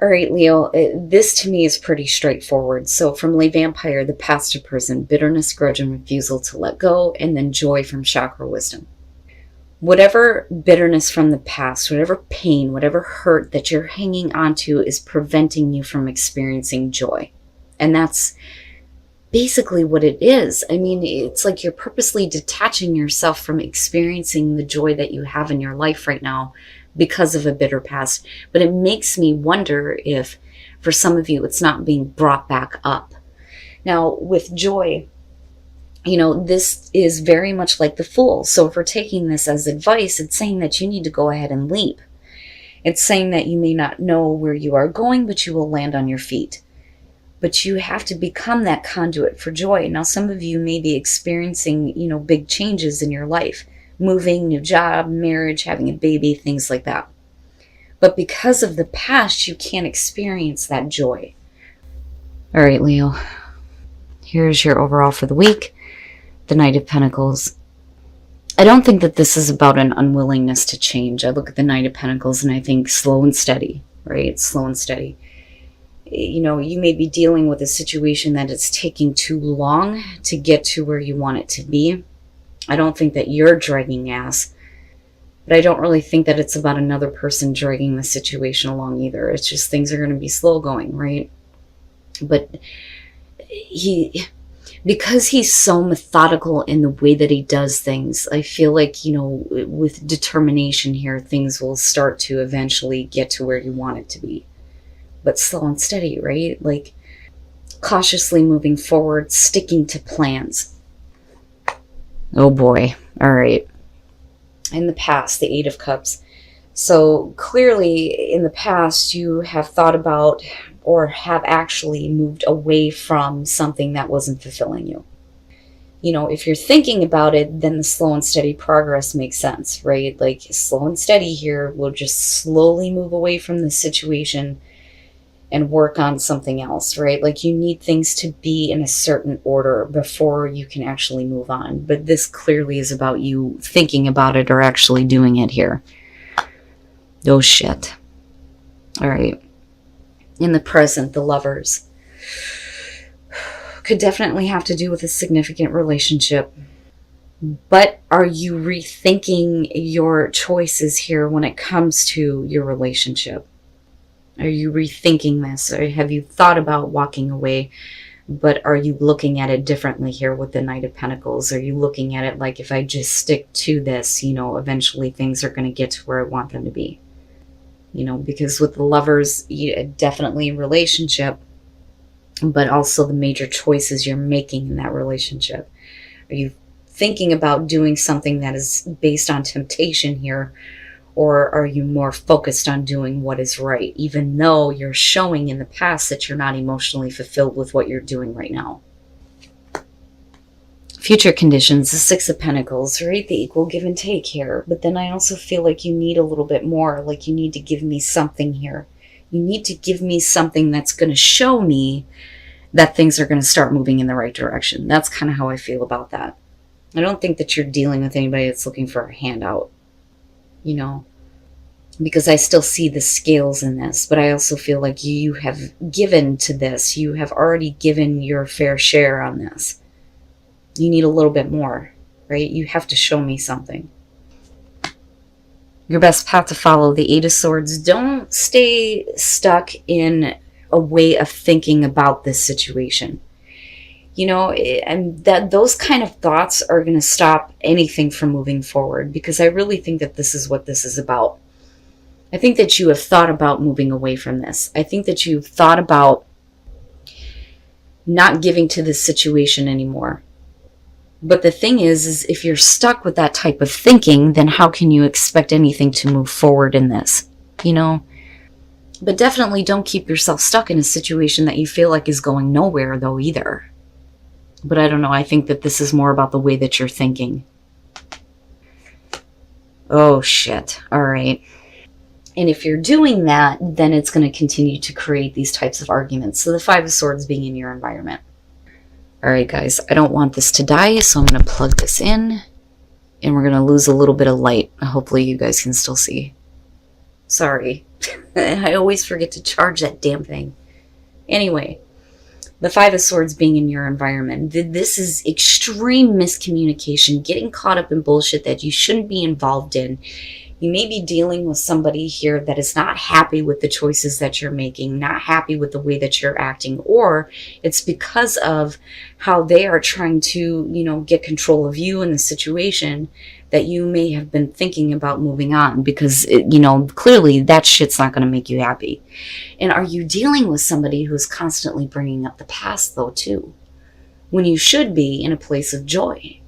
All right, Leo, this to me is pretty straightforward. So from Le Vampire, the path to prison, bitterness, grudge, and refusal to let go, and then joy from chakra wisdom. Whatever bitterness from the past, whatever pain, whatever hurt that you're hanging on to is preventing you from experiencing joy. And that's basically what it is. I mean, it's like you're purposely detaching yourself from experiencing the joy that you have in your life right now because of a bitter past. But it makes me wonder if, for some of you, it's not being brought back up. Now, with joy, you know, this is very much like the Fool. So if we're taking this as advice, it's saying that you need to go ahead and leap. It's saying that you may not know where you are going, but you will land on your feet. But you have to become that conduit for joy. Now, some of you may be experiencing, you know, big changes in your life. Moving, new job, marriage, having a baby, things like that. But because of the past, you can't experience that joy. All right, Leo. Here's your overall for the week. The Knight of Pentacles. I don't think that this is about an unwillingness to change. I look at the Knight of Pentacles and I think slow and steady, right? Slow and steady. You know, you may be dealing with a situation that it's taking too long to get to where you want it to be. I don't think that you're dragging ass, but I don't really think that it's about another person dragging the situation along either. It's just things are going to be slow going, right? But because he's so methodical in the way that he does things, I feel like, you know, with determination here, things will start to eventually get to where you want it to be. But slow and steady, right? Like cautiously moving forward, sticking to plans. Oh boy. All right. In the past, the Eight of Cups. So clearly in the past, you have thought about or have actually moved away from something that wasn't fulfilling you. You know, if you're thinking about it, then the slow and steady progress makes sense, right? Like slow and steady here will just slowly move away from the situation and work on something else, right? Like you need things to be in a certain order before you can actually move on. But this clearly is about you thinking about it or actually doing it here. Oh shit. All right. In the present, the Lovers. Could definitely have to do with a significant relationship. But are you rethinking your choices here when it comes to your relationship? Are you rethinking this? Or have you thought about walking away? But are you looking at it differently here with the Knight of Pentacles? Are you looking at it like if I just stick to this, you know, eventually things are going to get to where I want them to be? You know, because with the Lovers, definitely relationship, but also the major choices you're making in that relationship. Are you thinking about doing something that is based on temptation here? Or are you more focused on doing what is right, even though you're showing in the past that you're not emotionally fulfilled with what you're doing right now? Future conditions, the Six of Pentacles, right? The equal give and take here. But then I also feel like you need a little bit more, like you need to give me something here. You need to give me something that's going to show me that things are going to start moving in the right direction. That's kind of how I feel about that. I don't think that you're dealing with anybody that's looking for a handout, you know, because I still see the scales in this, but I also feel like you have given to this. You have already given your fair share on this. You need a little bit more, right? You have to show me something. Your best path to follow, the Eight of Swords. Don't stay stuck in a way of thinking about this situation. You know, and that those kind of thoughts are going to stop anything from moving forward, because I really think that this is what this is about. I think that you have thought about moving away from this. I think that you've thought about not giving to this situation anymore. But the thing is if you're stuck with that type of thinking, then how can you expect anything to move forward in this, you know? But definitely don't keep yourself stuck in a situation that you feel like is going nowhere, though, either. But I don't know. I think that this is more about the way that you're thinking. Oh, shit. All right. And if you're doing that, then it's going to continue to create these types of arguments. So the Five of Swords being in your environment. All right, guys, I don't want this to die, so I'm going to plug this in, and we're going to lose a little bit of light. Hopefully you guys can still see. Sorry. I always forget to charge that damn thing. Anyway, the Five of Swords being in your environment. This is extreme miscommunication, getting caught up in bullshit that you shouldn't be involved in. You may be dealing with somebody here that is not happy with the choices that you're making, not happy with the way that you're acting, or it's because of how they are trying to, get control of you in the situation that you may have been thinking about moving on because, clearly that shit's not going to make you happy. And are you dealing with somebody who's constantly bringing up the past, though, too, when you should be in a place of joy?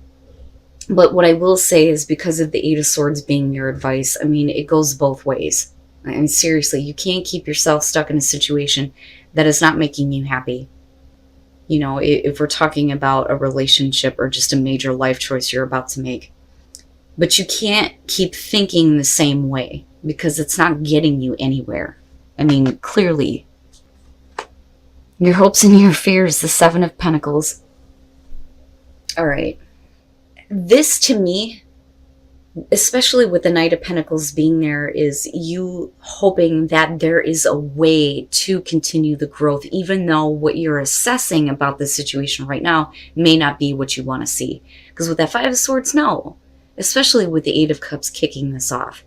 But what I will say is, because of the Eight of Swords being your advice, it goes both ways. Seriously, you can't keep yourself stuck in a situation that is not making you happy. If we're talking about a relationship or just a major life choice you're about to make. But you can't keep thinking the same way because it's not getting you anywhere. Clearly. Your hopes and your fears, the Seven of Pentacles. All right. This, to me, especially with the Knight of Pentacles being there, is you hoping that there is a way to continue the growth, even though what you're assessing about the situation right now may not be what you want to see. Because with that Five of Swords, no. Especially with the Eight of Cups kicking this off.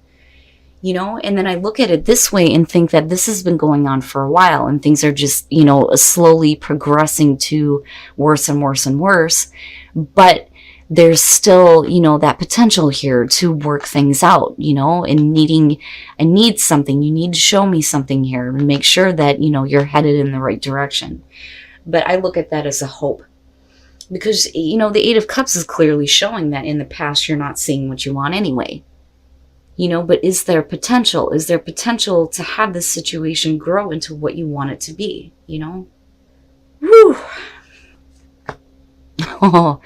And then I look at it this way and think that this has been going on for a while and things are just, slowly progressing to worse and worse and worse. But there's still, that potential here to work things out, and I need something. You need to show me something here and make sure that, you're headed in the right direction. But I look at that as a hope. Because, the Eight of Cups is clearly showing that in the past you're not seeing what you want anyway. But is there potential? Is there potential to have this situation grow into what you want it to be, Whew. Oh,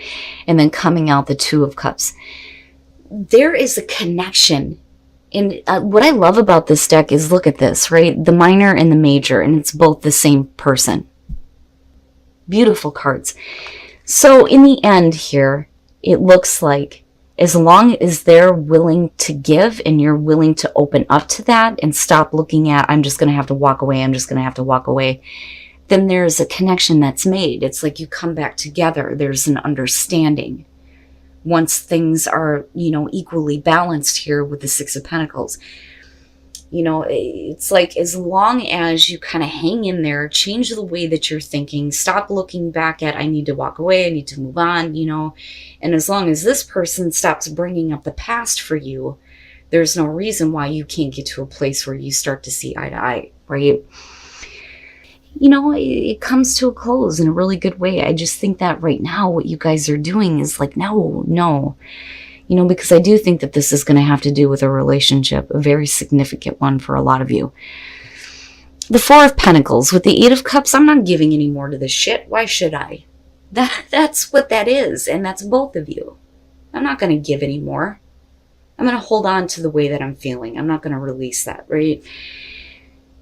and then coming out the Two of Cups. There is a connection. And what I love about this deck is, look at this, right? The minor and the major, and it's both the same person. Beautiful cards. So in the end here, it looks like as long as they're willing to give and you're willing to open up to that and stop looking at, I'm just going to have to walk away, I'm just going to have to walk away, then there's a connection that's made. It's like you come back together. There's an understanding. Once things are, equally balanced here with the Six of Pentacles. It's like as long as you kind of hang in there, change the way that you're thinking, stop looking back at, I need to walk away, I need to move on, and as long as this person stops bringing up the past for you, there's no reason why you can't get to a place where you start to see eye to eye, right? It comes to a close in a really good way. I just think that right now what you guys are doing is like, no. Because I do think that this is going to have to do with a relationship, a very significant one for a lot of you. The Four of Pentacles with the Eight of Cups, I'm not giving any more to this shit. Why should I? That's what that is, and that's both of you. I'm not going to give any more. I'm going to hold on to the way that I'm feeling. I'm not going to release that, right?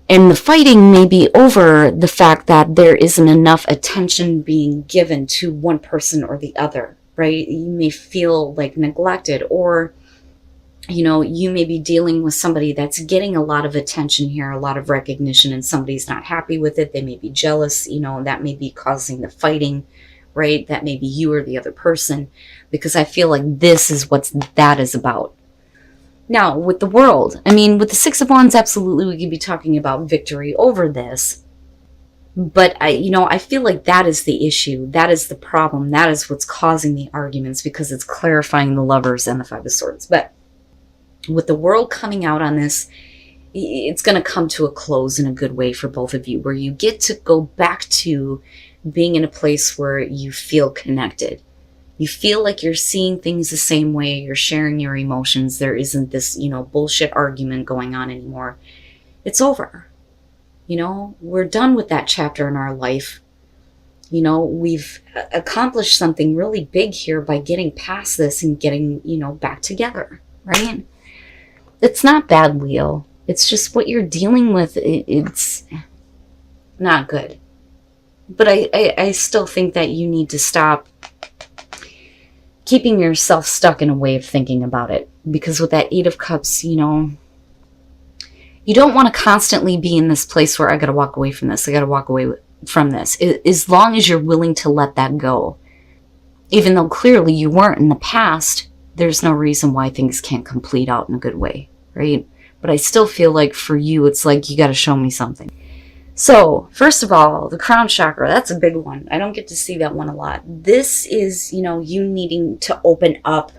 And the fighting may be over the fact that there isn't enough attention being given to one person or the other. Right? You may feel like neglected, or, you may be dealing with somebody that's getting a lot of attention here, a lot of recognition, and somebody's not happy with it. They may be jealous, that may be causing the fighting, right? That may be you or the other person, because I feel like this is what that is about. Now, with the World, with the Six of Wands, absolutely we could be talking about victory over this. But I feel like that is the issue. That is the problem. That is what's causing the arguments, because it's clarifying the Lovers and the Five of Swords. But with the World coming out on this, it's going to come to a close in a good way for both of you, where you get to go back to being in a place where you feel connected. You feel like you're seeing things the same way. You're sharing your emotions. There isn't this, bullshit argument going on anymore. It's over. We're done with that chapter in our life. We've accomplished something really big here by getting past this and getting, back together, right? It's not bad, Leo. It's just what you're dealing with. It's not good. But I still think that you need to stop keeping yourself stuck in a way of thinking about it. Because with that Eight of Cups, You don't want to constantly be in this place where I got to walk away from this. I got to walk away from this. As long as you're willing to let that go, even though clearly you weren't in the past, there's no reason why things can't complete out in a good way, right? But I still feel like for you, it's like you got to show me something. So first of all, the crown chakra, that's a big one. I don't get to see that one a lot. This is, you know, you needing to open up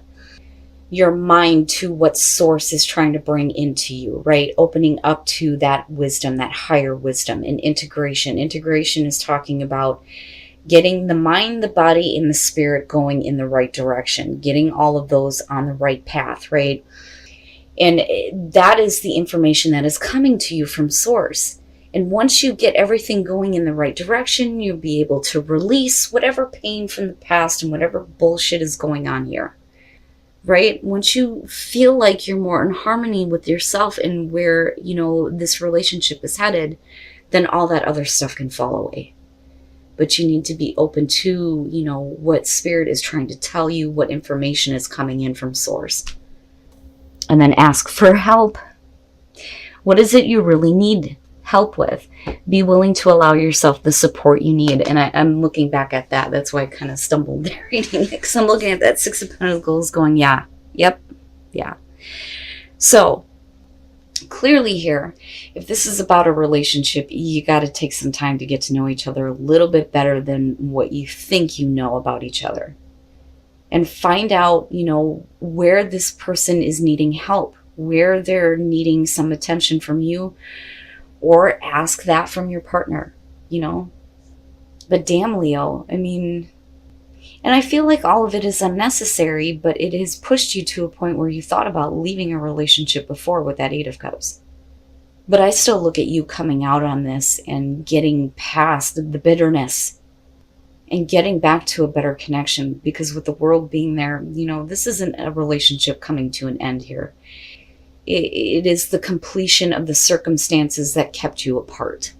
your mind to what source is trying to bring into you, right? Opening up to that wisdom, that higher wisdom, and integration. Integration is talking about getting the mind, the body, and the spirit going in the right direction, getting all of those on the right path, right? And that is the information that is coming to you from source. And once you get everything going in the right direction, you'll be able to release whatever pain from the past and whatever bullshit is going on here, right? Once you feel like you're more in harmony with yourself and where, you know, this relationship is headed, then all that other stuff can fall away. But you need to be open to, you know, what spirit is trying to tell you, what information is coming in from source. And then ask for help. What is it you really need help with? Be willing to allow yourself the support you need. And I'm looking back at that. That's why I kind of stumbled there reading it, because I'm looking at that Six of Pentacles going, yeah, yep, yeah. So clearly here, if this is about a relationship, you got to take some time to get to know each other a little bit better than what you think you know about each other. And find out, you know, where this person is needing help, where they're needing some attention from you, or ask that from your partner, you know. But damn, Leo, I mean, and I feel like all of it is unnecessary, but it has pushed you to a point where you thought about leaving a relationship before with that Eight of Cups. But I still look at you coming out on this and getting past the bitterness and getting back to a better connection, because with the world being there, you know, this isn't a relationship coming to an end here. It is the completion of the circumstances that kept you apart.